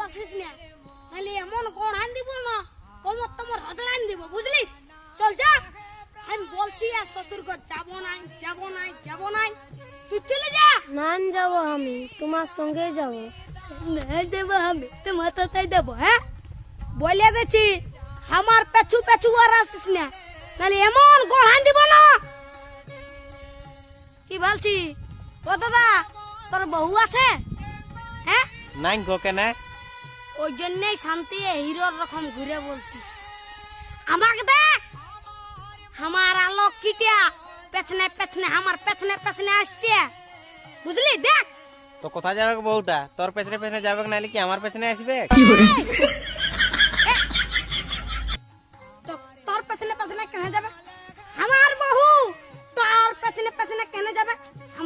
আসিস না, নাহলে এমন কোন আন দিব না কমর তোমার হজড় আন দিব, বুঝলিস? চল যা, আমি বলছি আর শ্বশুর ঘর যাবো নাই যাবো নাই যাবো নাই, তুই চলে যা। না যাব, আমি তোমার সঙ্গে যাব। না দেবো, আমি তোমার তাই দেবো। হ্যাঁ বলে গেছি, আমার পেছু পেছু আর আসিস না, নাহলে এমন গড়ান দিব না। কি বলছি? ও দাদা, তোর বউ আছে? হ্যাঁ, নাই গো কেন? ওই জন্যই শান্তি হিরোর রকম ঘুরে বলছিস। আমাকে দেখ, আমার আলোক কিটিয়া পেছনে পেছনে আমার পেছনে পেছনে আসছে, বুঝলি? দেখ তো কোথায় যাবে বউটা? তোর পেছনে পেছনে যাবে নাহলে কি আমার পেছনে আসবে?